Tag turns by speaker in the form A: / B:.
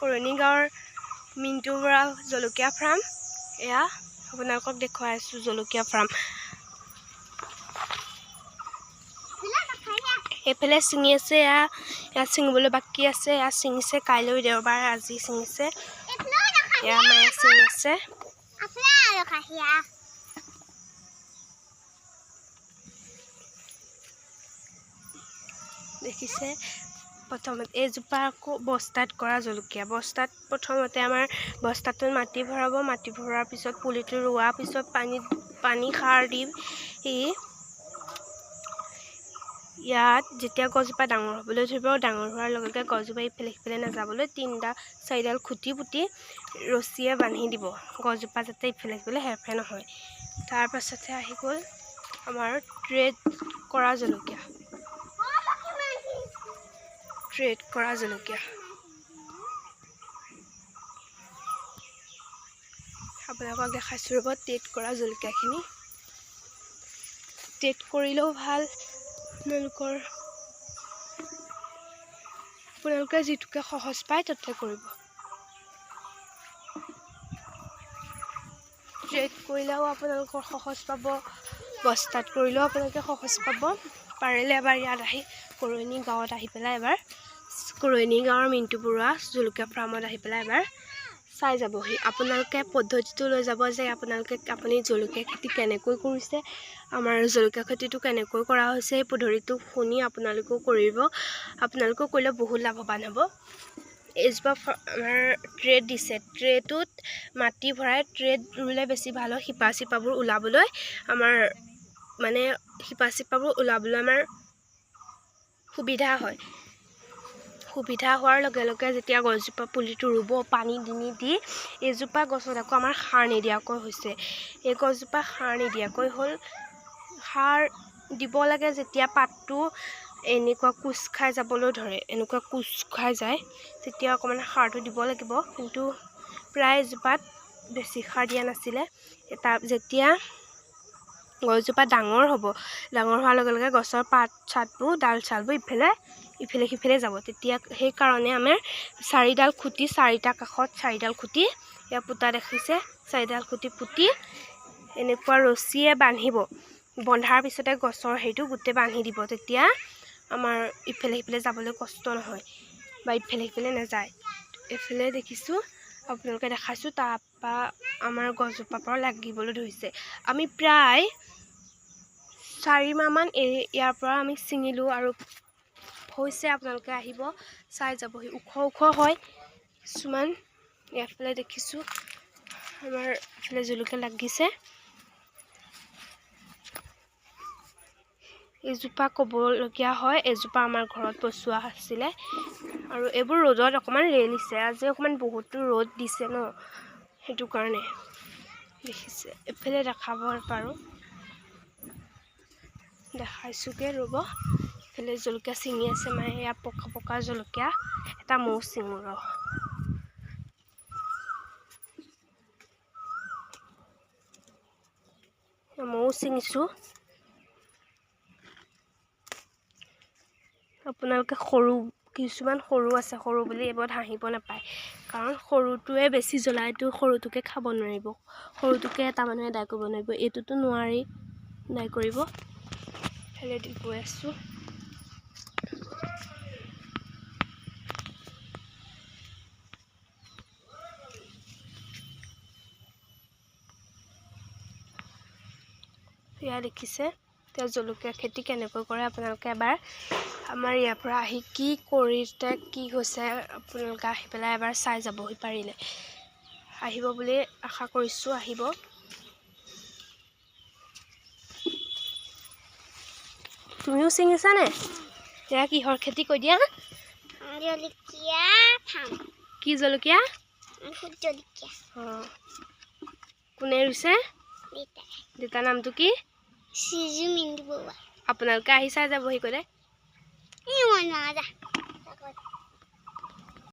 A: কৰণী গাঁৱৰ মিণ্টু বৰা জলকীয়া ফাৰ্ম। এয়া আপোনালোকক দেখুৱাই আছোঁ জলকীয়া ফাৰ্ম। এইফালে ছিঙি আছে, ইয়াত ছিঙিবলৈ বাকী আছে। ইয়াত ছিঙিছে, কাইলৈ দেওবাৰ, আজি ছিঙিছে। এয়া মায়ে ছিঙি আছে। দেখিছে, প্ৰথমতে এইজোপা আকৌ বস্তাত কৰা জলকীয়া। বস্তাত প্ৰথমতে আমাৰ বস্তাটোত মাটি ভৰাব। মাটি ভৰোৱাৰ পিছত পুলিটো ৰোৱাৰ পিছত পানী সাৰ দি ইয়াত যেতিয়া গছজোপা ডাঙৰ হ'বলৈ ধৰিব, ডাঙৰ হোৱাৰ লগে লগে গছজোপা ইফালে সিফালে নাযাবলৈ 3-4ডাল খুঁটি পুতি ৰছীয়ে বান্ধি দিব, গছজোপা যাতে ইফালে সিফালে হেৰফেৰ নহয়। তাৰপাছতে আহি গ'ল আমাৰ ট্ৰেড কৰা জলকীয়া। আপোনালোকক দেখাইছোঁ ৰ'ব ট্ৰেড কৰা জলকীয়াখিনি। ট্ৰেড কৰিলেও ভাল, আপোনালোকে যিটোকে সহজ পায় তাতে কৰিব। ট্ৰেড কৰিলেও আপোনালোকৰ সহজ পাব, বস্তাত কৰিলেও আপোনালোকে সহজ পাব। পাৰিলে এবাৰ ইয়াত আহি কৰণী গাঁৱত আহি পেলাই এবাৰ কৰণী গাঁৱৰ মিণ্টু বৰুৱা জলকীয়া ফাৰ্মত আহি পেলাই এবাৰ চাই যাবহি। আপোনালোকে পদ্ধতিটো লৈ যাব যে আপুনি জলকীয়া খেতি কেনেকৈ কৰিছে, আমাৰ জলকীয়া খেতিটো কেনেকৈ কৰা হৈছে, সেই পদ্ধতিটো শুনি আপোনালোকেও কৰিব। আপোনালোকেও কৰিলে বহুত লাভৱান হ'ব। এইজোপা আমাৰ ট্ৰেড দিছে, ট্ৰেটোত মাটি ভৰাই ট্ৰেড ৰুলে বেছি ভাল হয়। শিপা চিপাবোৰ ওলাবলৈ আমাৰ সুবিধা হয়। সুবিধা হোৱাৰ লগে লগে যেতিয়া গছজোপা পুলিটো ৰুব, পানী দি এইজোপা গছত আকৌ আমাৰ সাৰ নিদিয়াকৈ হৈছে। এই গছজোপা সাৰ নিদিয়াকৈ হ'ল। সাৰ দিব লাগে যেতিয়া পাতটো এনেকুৱা কোচ খাই যাবলৈ ধৰে, এনেকুৱা কোচ খাই যায়, তেতিয়া অকণমান সাৰটো দিব লাগিব। কিন্তু প্ৰায় এজোপাত বেছি সাৰ দিয়া নাছিলে। যেতিয়া গছজোপা ডাঙৰ হ'ব, ডাঙৰ হোৱাৰ লগে লগে গছৰ পাত চাতবোৰ ডাল চালবোৰ ইফালে সিফালে যাব। তেতিয়া সেইকাৰণে আমাৰ 4ডাল খুঁটি, 4টা কাষত 4ডাল খুঁটি ইয়াত পুতা দেখিছে। 4ডাল খুঁটি পুতি এনেকুৱা ৰছীয়ে বান্ধিব। বন্ধাৰ পিছতে গছৰ সেইটো গোটেই বান্ধি দিব। তেতিয়া আমাৰ ইফালে সিফালে যাবলৈ কষ্ট নহয় বা ইফালে সিফালে নাযায়। এইফালে দেখিছোঁ, আপোনালোকে দেখাইছোঁ, তাৰপৰা আমাৰ গছজোপাৰ পৰা লাগিবলৈ ধৰিছে। আমি প্ৰায় 4 মাহমান ইয়াৰ পৰা আমি ছিঙিলোঁ আৰু হৈছে। আপোনালোকে আহিব, চাই যাবহি। ওখ হয় কিছুমান। ইয়াৰফালে দেখিছোঁ আমাৰ এইফালে জলকীয়া লাগিছে। এইজোপা ক'বলগীয়া হয়, এজোপা আমাৰ ঘৰত পচোৱা আছিলে আৰু এইবোৰ ৰ'দত অকণমান ৰেলিছে। আজি অকণমান বহুতো ৰ'দ দিছে ন, সেইটো কাৰণে দেখিছে। এইফালে দেখাব পাৰোঁ, দেখাইছোঁগৈ ৰ'ব। এইফালে জলকীয়া ছিঙি আছে মায়ে। এয়া পকা জলকীয়া, এটা মৌ ছিঙো ৰ। মৌ ছিঙিছোঁ। আপোনালোকে কিছুমান সৰু আছে, সৰু বুলি এইবোৰত হাঁহিব নাপায়, কাৰণ সৰুটোৱে বেছি জ্বলাইটো সৰুটোকে খাব নোৱাৰিব। সৰুটোকে এটা মানুহে আদায় কৰিব নোৱাৰিব, এইটোতো নোৱাৰি আদায় কৰিব। সেইফালে দি গৈ আছোঁ। এয়া দেখিছে, এতিয়া জলকীয়া খেতি কেনেকৈ কৰে আপোনালোকে এবাৰ আমাৰ ইয়াৰ পৰা আহি কি হৈছে আপোনালোকে আহি পেলাই এবাৰ চাই যাবহি। পাৰিলে আহিব বুলি আশা কৰিছোঁ, আহিব। তুমিও ছিঙিছানে? এয়া কিহৰ খেতি কৈ দিয়া?
B: জলকীয়া ফাৰ্ম।
A: কি জলকীয়া?
B: জলকীয়া।
A: অঁ, কোনে ৰুইছে? দেউতাৰ নামটো কি?
B: মিণ্টু বৰুৱা।
A: আপোনালোকে আহি চাই যাবহি ক'লে।
B: মই নাযাওঁ।